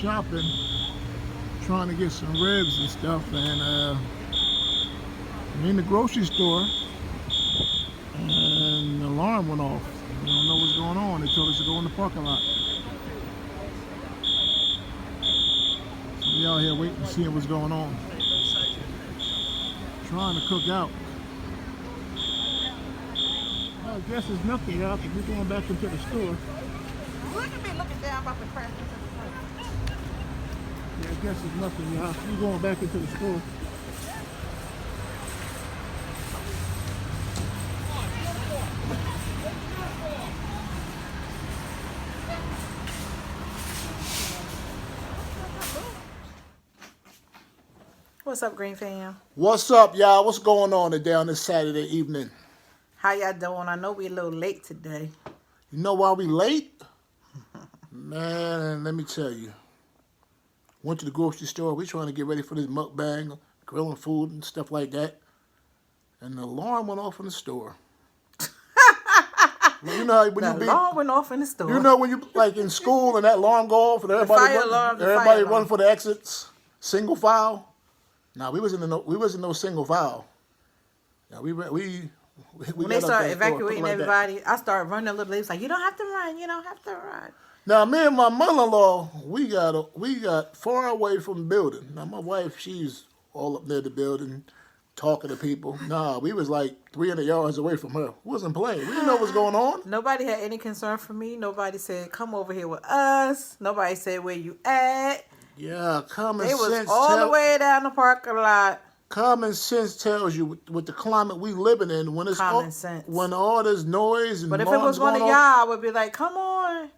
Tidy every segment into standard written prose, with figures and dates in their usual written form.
shopping, trying to get some ribs and stuff, and I'm in the grocery store, and the alarm went off. We don't know what's going on. They told us to go in the parking lot. So we out here waiting to see what's going on. Trying to cook out. Well, I guess it's nothing, y'all, because we're going back into the store. Look at me looking down about the crash. Yeah, I guess it's nothing, y'all. We're going back into the store. What's up, Green Fam? What's up, y'all? What's going on today on this Saturday evening? How y'all doing? I know we a little late today. You know why we late? Man, let me tell you. Went to the grocery store. We trying to get ready for this mukbang, grilling food and stuff like that. And the alarm went off in the store. Well, you know how when The alarm went off in the store. You know when you like in school and that alarm go off and everybody run for the exits, single file. Now we wasn't no single file. Now we when they started evacuating everybody, I started running a little. They was like, "You don't have to run. You don't have to run." Now me and my mother-in-law, we got far away from the building. Now my wife, she's all up near the building, talking to people. Nah, we was like 300 yards away from her. We wasn't playing. We didn't know what's going on. Nobody had any concern for me. Nobody said, "Come over here with us." Nobody said, "Where you at?" Yeah, common sense. It was all the way down the parking lot. Common sense tells you with the climate we living in, when it's when all this noise and but if it was one of y'all, I would be like, "Come on."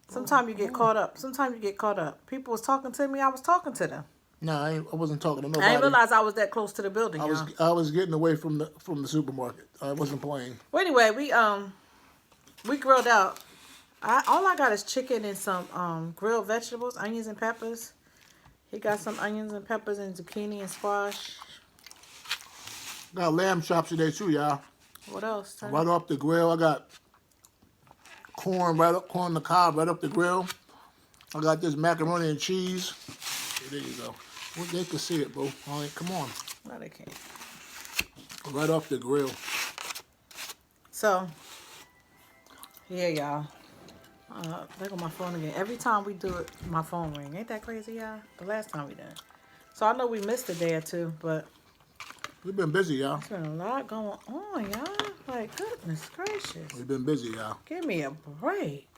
Sometimes you get caught up. Sometimes you get caught up. People was talking to me. I was talking to them. No, I wasn't talking to nobody. I didn't realize I was that close to the building. I was getting away from the supermarket. I wasn't playing. Well, anyway, we grilled out. All I got is chicken and some grilled vegetables, onions and peppers. He got some onions and peppers and zucchini and squash. Got lamb chops today too, y'all. What else? Right off the grill. I got corn on the cob right up the grill. I got this macaroni and cheese. There you go. Well, they can see it, bro. All right, come on. No, they can't. Right off the grill. So, yeah, y'all. There go my phone again. Every time we do it, my phone ring. Ain't that crazy, y'all? The last time we done. So I know we missed a day or two, but we've been busy, y'all. There's been a lot going on, y'all. Like, goodness gracious. We've been busy, y'all. Give me a break.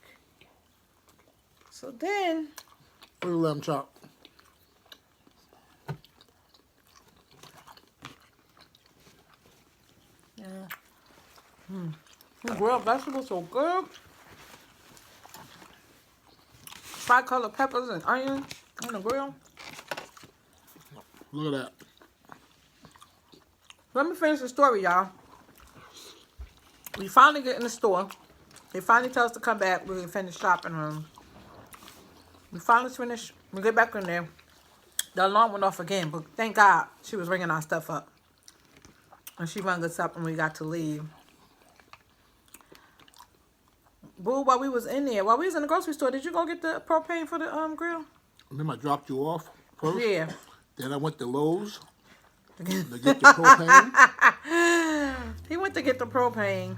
So then, where's the lamb chop? Yeah. The grilled vegetables so good. Tri-color peppers and onions on the grill. Look at that. Let me finish the story, y'all. We finally get in the store. They finally tell us to come back. We finish shopping. We finally finish. We get back in there. The alarm went off again, but thank God she was ringing our stuff up. And she rang us up and we got to leave. Boo, while we was in there, while we was in the grocery store, did you go get the propane for the grill? Remember I dropped you off first? Yeah. Then I went to Lowe's to get the propane. He went to get the propane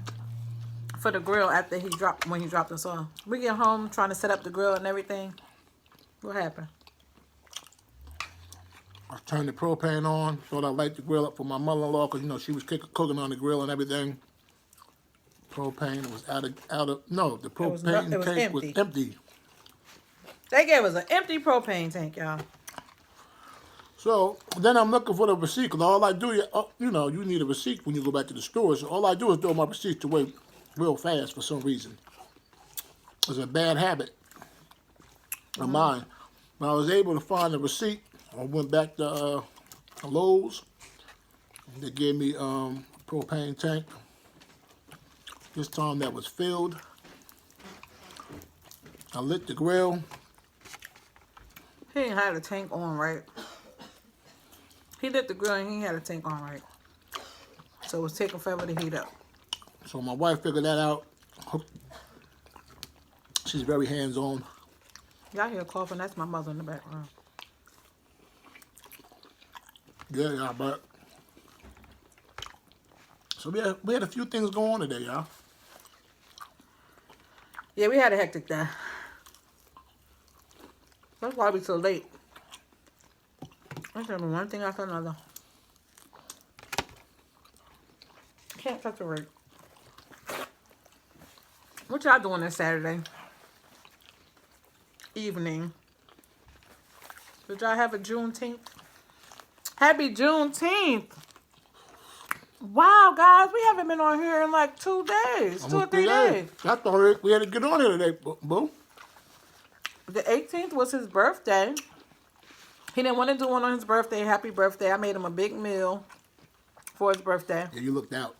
for the grill after when he dropped us off. We get home trying to set up the grill and everything. What happened? I turned the propane on. Thought I'd light the grill up for my mother-in-law because, you know, she was cooking on the grill and everything. Propane was the propane tank was empty. They gave us an empty propane tank, y'all. So then I'm looking for the receipt because all I do, you know, you need a receipt when you go back to the store. So all I do is throw my receipts away real fast for some reason. It's a bad habit of mine. When I was able to find the receipt, I went back to Lowe's. They gave me a propane tank. This time that was filled. I lit the grill. He didn't have the tank on right. He lit the grill and he had a tank on right. So it was taking forever to heat up. So my wife figured that out. She's very hands-on. Y'all hear coughing? That's my mother in the background. Yeah, y'all, but so we had a few things going on today, y'all. Yeah, we had a hectic day. That's why we so late. I said one thing after another. Can't touch a break. What y'all doing this Saturday evening? Did y'all have a Juneteenth? Happy Juneteenth! Wow, guys, we haven't been on here in like 2 days, 2 or 3 days. I thought we had to get on here today, boo. The 18th was his birthday. He didn't want to do one on his birthday. Happy birthday. I made him a big meal for his birthday. Yeah, you looked out.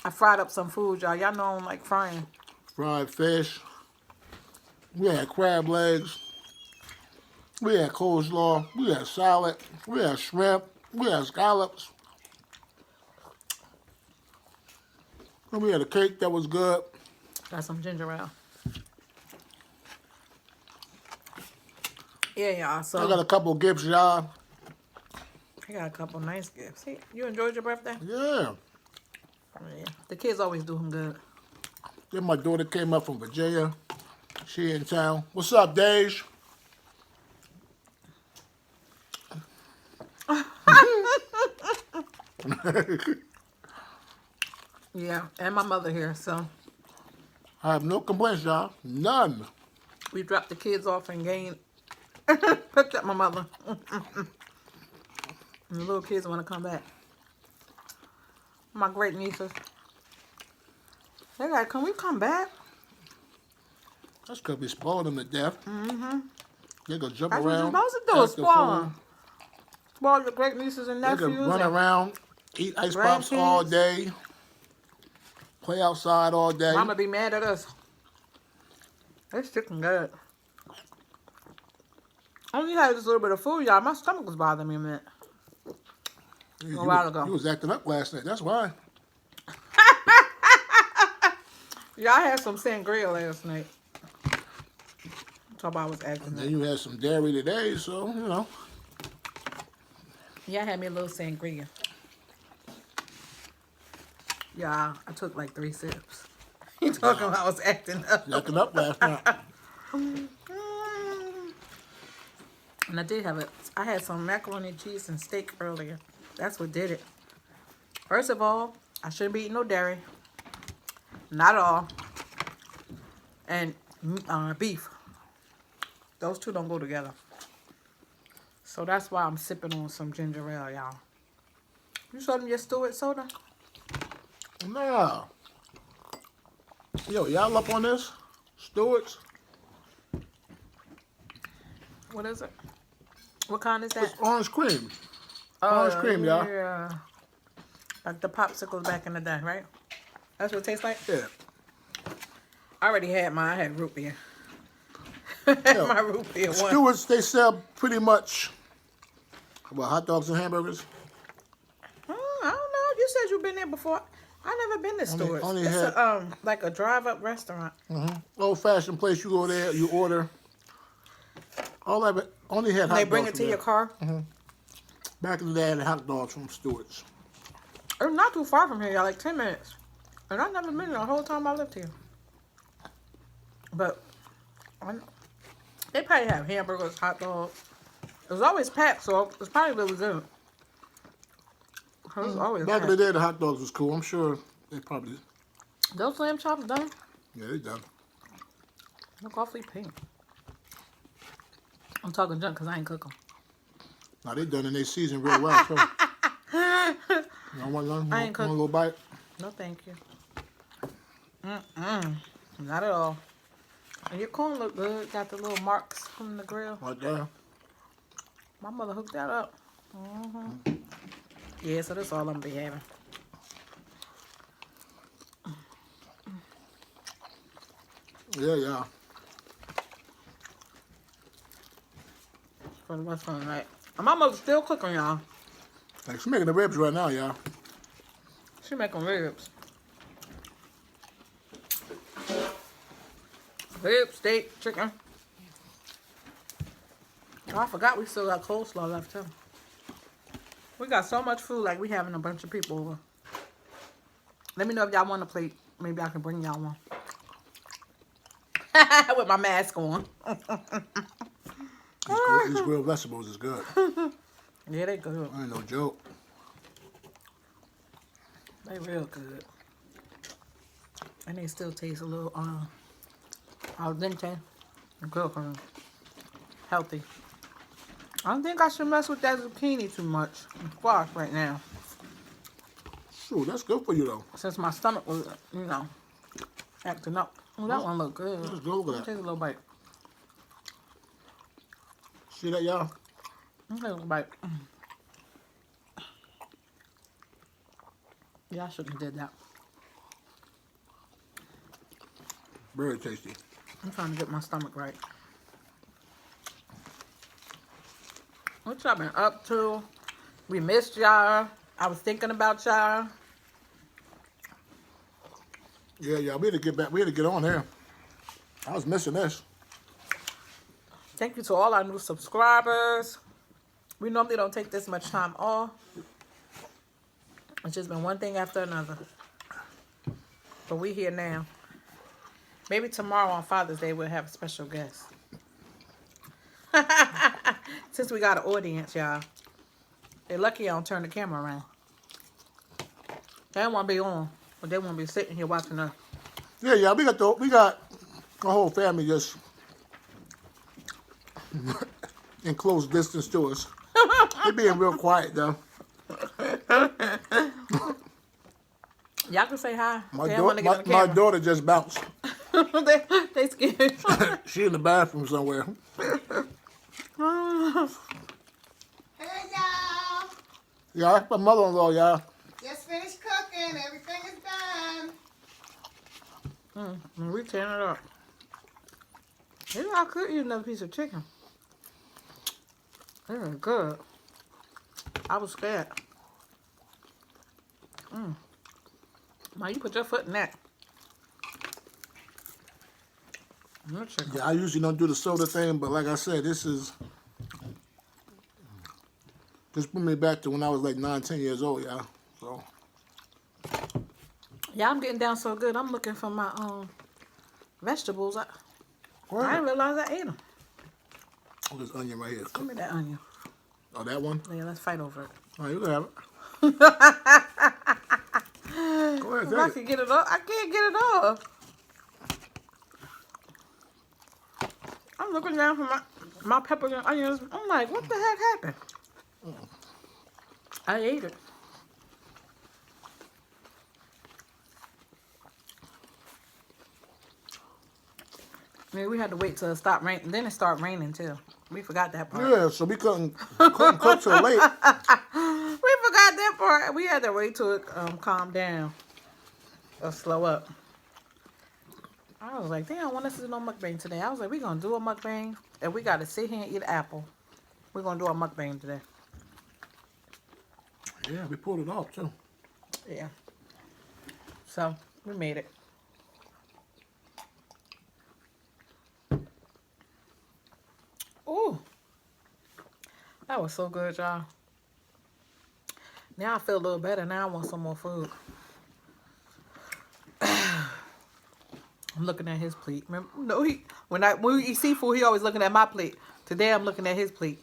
I fried up some food, y'all. Y'all know I don't like frying. Fried fish. We had crab legs. We had coleslaw. We had salad. We had shrimp. We had scallops. And we had a cake that was good. Got some ginger ale. Yeah, y'all. So I got a couple gifts, y'all. I got a couple nice gifts. Hey, you enjoyed your birthday? Yeah. Yeah. The kids always do him good. Then my daughter came up from Virginia. She in town. What's up, Dej? Yeah, and my mother here. So I have no complaints, y'all. None. we dropped the kids off and gained. Picked up my mother. And the little kids want to come back. My great nieces. They like, can we come back? That's because we spoiled them to death. They go jump That's what you're around. supposed to do, act the spoil. fool. Spoil your great nieces and They nephews. can run and around, eat ice pops all grandkids. day, play outside all day. Mama be mad at us. It's chicken good. Only had this little bit of food, y'all. My stomach was bothering me a minute. You A while ago. You was acting up last night. That's why. Yeah, I had some sangria last night. Talk about I was acting Then up. you had some dairy today, so, you know. Yeah, I had me a little sangria. Yeah, I took like 3 sips. You talking about I was acting up. Acting up last night. And I did have it. I had some macaroni, cheese, and steak earlier. That's what did it. First of all, I shouldn't be eating no dairy. Not at all. And beef. Those two don't go together. So that's why I'm sipping on some ginger ale, y'all. You showed them your Stewart soda? Nah. Yo, y'all up on this? Stewart's? What is it? What kind is that? It's orange cream. Orange cream, y'all. Yeah. Like the popsicles back in the day, right? That's what it tastes like? Yeah. I already had mine. I had root beer. My root beer one. Stewart's, they sell pretty much, hot dogs and hamburgers? I don't know. You said you've been there before. I never been to Stewart's. only It's had- like a drive-up restaurant. Old-fashioned place. You go there, you order. All of it. Only had hot They dogs. bring it to from your there. car. Back in the day, I had hot dogs from Stewart's. It's not too far from here, y'all. Like 10 minutes. And I've never been there the whole time I lived here. But they probably have hamburgers, hot dogs. It was always packed, so it's probably really good. It was always Back in packed. the day, the hot dogs was cool. I'm sure they probably, Those lamb chops done. yeah, they done. Look awfully pink. I'm talking junk because I ain't cook them. Now they done and they season real well, too. You want one? I ain't Want cook- a little bite? No, thank you. Not at all. And your corn look good. Got the little marks from the grill. Right there. My mother hooked that up. Yeah, so that's all I'm gonna be having. Yeah, yeah. For the rest of the night. And my mother's still cooking, y'all. Like, she's making the ribs right now, y'all. She making ribs. Ribs, steak, chicken. Oh, I forgot we still got coleslaw left too. We got so much food, like we having a bunch of people over. Let me know if y'all want a plate. Maybe I can bring y'all one. With my mask on. These grilled vegetables is good. Yeah, they good. I ain't no joke. They real good. And they still taste a little al dente. Good for them. Healthy. I don't think I should mess with that zucchini too much. And squash right now. Shoot, that's good for you though. Since my stomach was, acting up. Oh, that one look good. Let's go look at Take a that. little bite. See that, y'all? Take a little bite. Yeah, I shouldn't have did that. Very tasty. I'm trying to get my stomach right. What y'all been up to? We missed y'all. I was thinking about y'all. Yeah, y'all. We had to get back. We had to get on here. I was missing this. Thank you to all our new subscribers. We normally don't take this much time off. It's just been one thing after another. But we here now. Maybe tomorrow on Father's Day we'll have a special guest. Since we got an audience, y'all. They're lucky I don't turn the camera around. They don't want to be on, but they want to be sitting here watching us. Yeah, yeah. We got the whole family just in close distance to us. They being real quiet though. Y'all can say hi. My, They don't want to get on the my camera. daughter just bounced. they scared. She in the bathroom somewhere. Hey y'all! Yeah, that's my mother-in-law, y'all. Just finished cooking. Everything is done. We tearing it up. Maybe I could eat another piece of chicken. They were good. I was scared. Now you put your foot in that. No chicken. Yeah, I usually don't do the soda thing, but like I said, this bring me back to when I was like 9, 10 years old, y'all. So Yeah, I'm getting down so good. I'm looking for my vegetables. I didn't realize I ate them. oh, this onion right here. Give me that onion. Oh, that one? Yeah, let's fight over it. Oh, you can have it. Go ahead, If I take can it. get it off, I can't get it off. I'm looking down for my peppers and onions. I'm like, what the heck happened? I ate it. Maybe we had to wait till it stopped raining. Then it started raining too. We forgot that part. Yeah, so we couldn't cook till late. We forgot that part. We had to wait till it calm down or slow up. I was like, damn, I want us to do no mukbang today. I was like, we're going to do a mukbang and we got to sit here and eat an apple. We're going to do a mukbang today. Yeah, we pulled it off too. Yeah. So, we made it. Ooh. That was so good, y'all. Now I feel a little better. Now I want some more food. I'm looking at his plate. Remember, no, when we eat seafood, he always looking at my plate. Today I'm looking at his plate.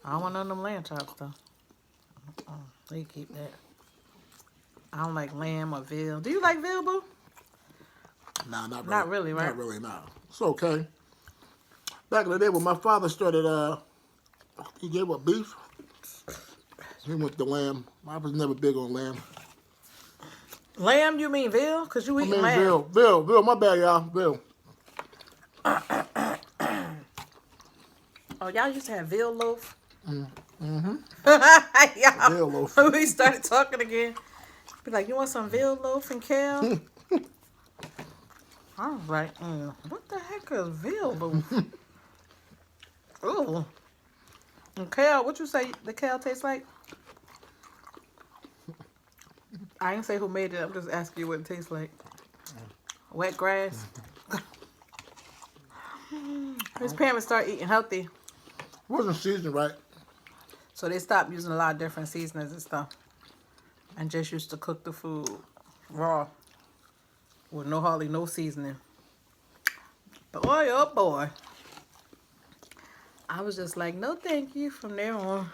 I don't want none of them lamb chops though. They keep that. I don't like lamb or veal. Do you like veal, boo? Nah, not really. Not really, right? Not really, nah. It's okay. Back in the day when my father started, he gave up beef. He went to lamb. I was never big on lamb. Lamb, you mean veal? Because you eat lamb. Veal, my bad, y'all, veal. Oh, y'all used to have veal loaf? Mm-hmm. Y'all, Veal loaf. we started talking again. Be like, you want some veal loaf and kale? I was like, what the heck is veal loaf? Ooh. And kale, what you say the kale tastes like? I didn't say who made it. I'm just asking you what it tastes like. Wet grass. His parents start eating healthy. wasn't seasoned right. So they stopped using a lot of different seasonings and stuff. And just used to cook the food raw. With hardly no seasoning. Boy, oh boy. I was just like, no thank you from there on.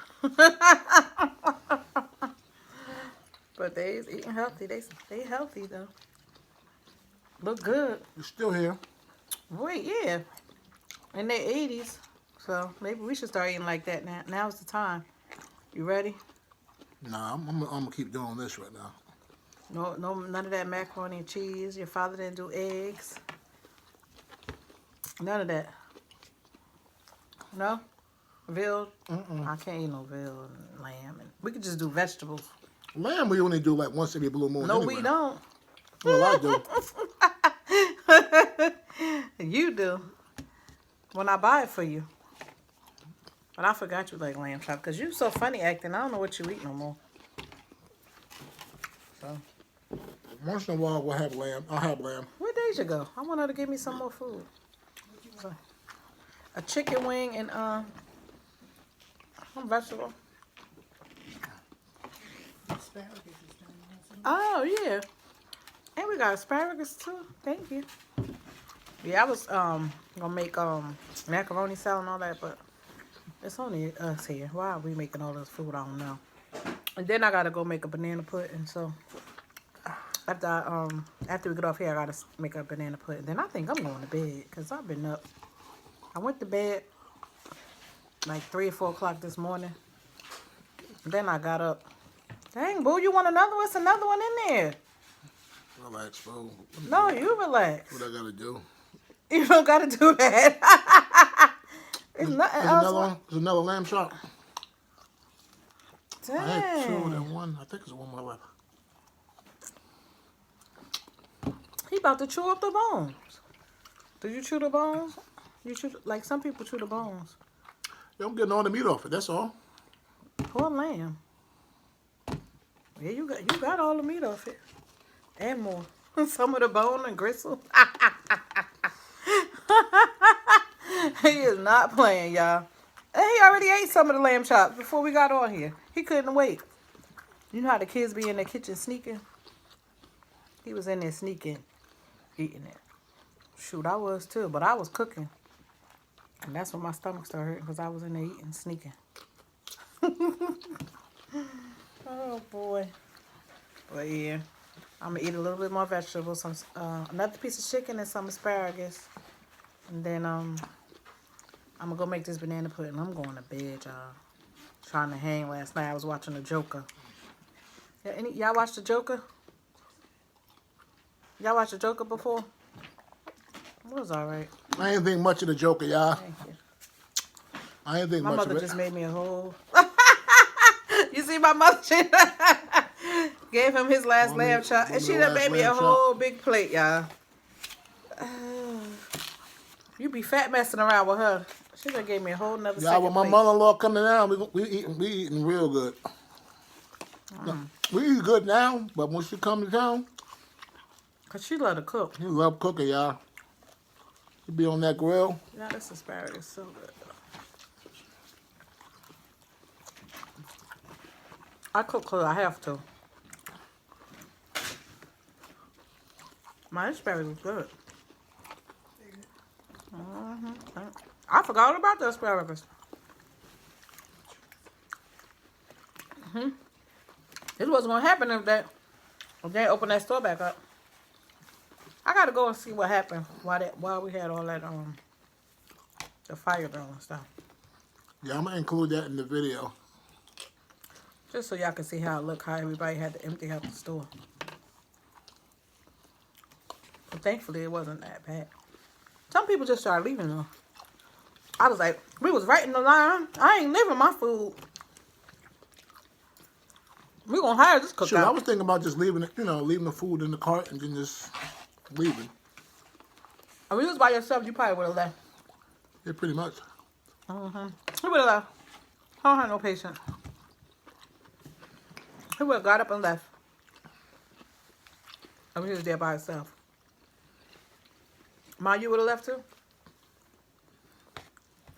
But they's eating healthy. They healthy though. Look good. You're still here. Wait, yeah. In their 80s. So maybe we should start eating like that now. Now's the time. You ready? Nah, I'm gonna keep doing this right now. No, none of that macaroni and cheese. Your father didn't do eggs. None of that. No? Veal? I can't eat no veal and lamb. And we could just do vegetables. Lamb we only do like once every blue moon. No, anyway. we don't. Well, I do. You do. When I buy it for you. But I forgot you like lamb chop because you so funny acting. I don't know what you eat no more. So, Once in a while we'll have lamb. I'll have lamb. where Deja go? I want her to give me some more food. So, a chicken wing and some vegetable. Oh yeah. And we got asparagus too. Thank you. Yeah, I was gonna make macaroni salad and all that, but it's only us here. Why are we making all this food? I don't know. And then I gotta go make a banana pudding. So after we get off here, I gotta make a banana pudding. Then I think I'm going to bed because I've been up. I went to bed like 3 or 4 o'clock this morning. Then I got up. Dang, boo, you want another one? It's another one in there. Relax, bro. No, you relax. What I gotta do? You don't gotta do that. It's nothing There's else. another one. There's another lamb chop. Dang. I had 2 and 1. I think there's one more left. He about to chew up the bones. Did you chew the bones? You chew like some people chew the bones. Yeah, I'm getting all the meat off it. That's all. Poor lamb. Yeah, you got all the meat off it. And more. Some of the bone and gristle. He is not playing, y'all. And he already ate some of the lamb chops before we got on here. He couldn't wait. You know how the kids be in the kitchen sneaking? He was in there sneaking, eating it. Shoot, I was too, but I was cooking. And that's when my stomach started hurting because I was in there eating, sneaking. Oh, boy. But yeah, I'm going to eat a little bit more vegetables, some another piece of chicken and some asparagus. And then I'm going to go make this banana pudding. I'm going to bed, y'all. Trying to hang last night. I was watching The Joker. Yeah, y'all watched The Joker? Y'all watched The Joker before? It was all right. I ain't think much of the Joker, y'all. Thank you. I ain't think My much of mother it. just made me a whole... You see my mother? She gave him his last lamb chop. And she done made me a whole big plate, y'all. You be fat messing around with her. She done gave me a whole nother Yeah, when my plate. mother-in-law coming down, we eating real good. No, we eat good now, but when she come to town, Because she love to cook. she love cooking, y'all. She be on that grill. Yeah, this asparagus so good. I cook because I have to. My asparagus is good. I forgot all about the asparagus. This wasn't going to happen if they open that store back up. I got to go and see what happened while we had all that, the fire drill and stuff. Yeah, I'm going to include that in the video. Just so y'all can see how it looked, how everybody had to empty out the store. But thankfully, it wasn't that bad. Some people just started leaving though. I was like, we was right in the line. I ain't leaving my food. We gonna hire this cookout. Sure, I was thinking about just leaving it, leaving the food in the cart and then just leaving. If you was by yourself, you probably would have left. Yeah, pretty much. You would have left. I don't have no patience. He would have got up and left. I mean, he was there by himself. Ma, you would have left too?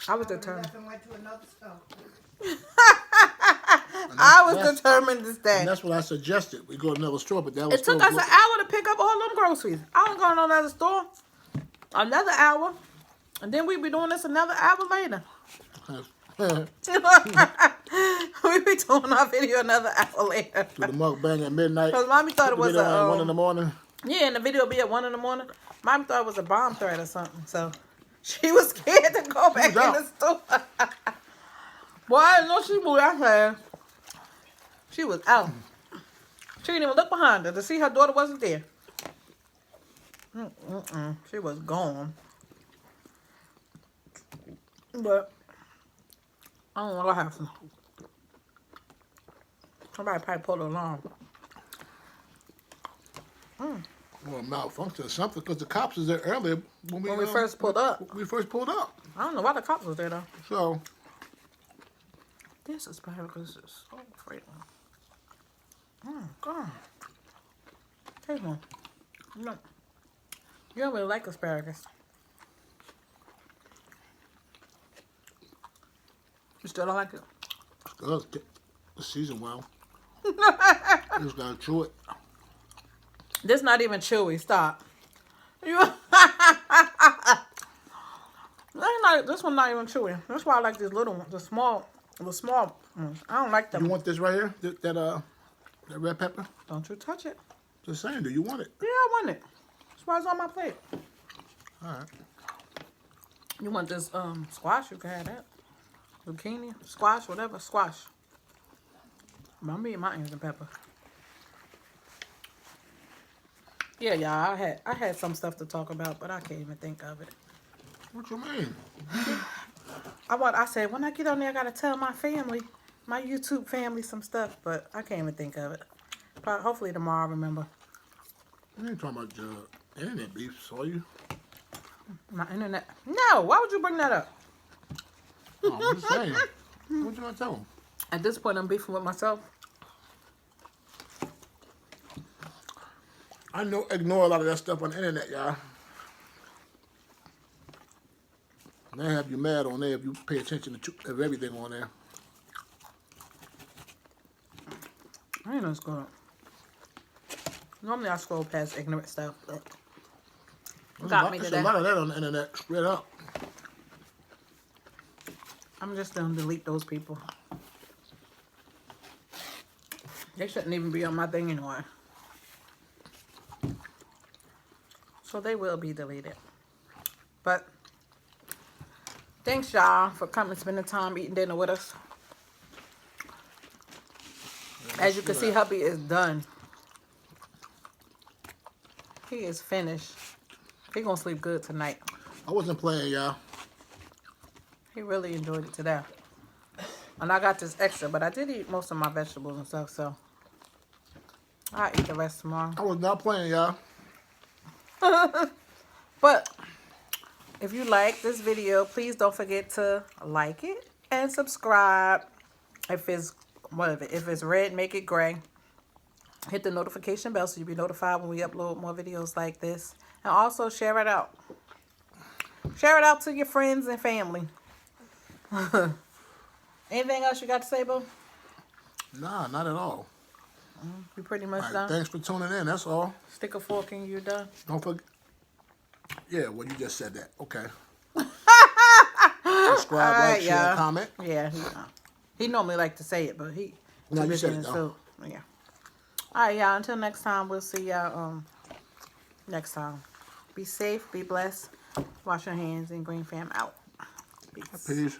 I was I determined. left and went to another store. I was that's- determined to stay. And that's what I suggested. We go to another store, but that was It took still us an hour to pick up all them groceries. I was going to another store. Another hour. And then we be doing this another hour later. We be doing our video another hour later. Do the mukbang at midnight. Because Mommy thought it Put the was video on at 1 a... in the morning. Yeah, and the video be at 1 in the morning. Mommy thought it was a bomb threat or something. So she was scared to go back in out. the store. Boy, I didn't know she moved out there. She was out. She didn't even look behind her to see her daughter wasn't there. She was gone. But I don't know what happened. Somebody probably pulled the alarm. Well, malfunction or something, because the cops was there earlier when When we first pulled up. We first pulled up. I don't know why the cops was there though. So, This asparagus is so fragrant. Oh God. Take one. No. You don't really like asparagus. You still don't like it? the season well. Just gotta chew it. This not even chewy. Stop. You. This one not even chewy. That's why I like these little ones, the small ones. I don't like them. You want this right here? That red pepper? Don't you touch it. Just saying, do you want it? Yeah, I want it. That's why it's on my plate. All right. You want this squash? You can have that. Zucchini, squash, whatever, squash. I'm eating my onions and pepper. Yeah, y'all. I had some stuff to talk about, but I can't even think of it. What you mean? I said when I get on there, I gotta tell my family, my YouTube family, some stuff, but I can't even think of it. Probably, hopefully tomorrow I'll remember. You ain't talking about internet beef, saw you? My internet. No, why would you bring that up? Oh, I'm just saying. What you gonna tell them? At this point, I'm beefing with myself. I know, ignore a lot of that stuff on the internet, y'all. They have you mad on there if you pay attention to everything on there. I ain't no scroll. Normally I scroll past ignorant stuff, but got me There's today. a lot of that on the internet, straight up. I'm just gonna delete those people. They shouldn't even be on my thing anymore. So they will be deleted. But thanks y'all for coming and spending time eating dinner with us. As you can see, hubby is done. He is finished. He gonna sleep good tonight. I wasn't playing, y'all. He really enjoyed it today. And I got this extra, but I did eat most of my vegetables and stuff, so I'll eat the rest tomorrow. I was not playing, y'all. But if you like this video, please don't forget to like it and subscribe. If it's red, make it gray. Hit the notification bell so you'll be notified when we upload more videos like this. And also share it out. Share it out to your friends and family. Anything else you got to say, boo? Nah, not at all. You pretty much All right, done? thanks for tuning in, that's all. Stick a fork in, you done? Don't forget. Yeah, well, you just said that. Okay. Subscribe, All right, like, share, y'all. comment. Yeah, he normally like to say it, but he No, too you busy said in it, his though. food. Yeah. All right, y'all. Until next time, we'll see y'all next time. Be safe, be blessed. Wash your hands, and Green Fam out. Peace. Peace.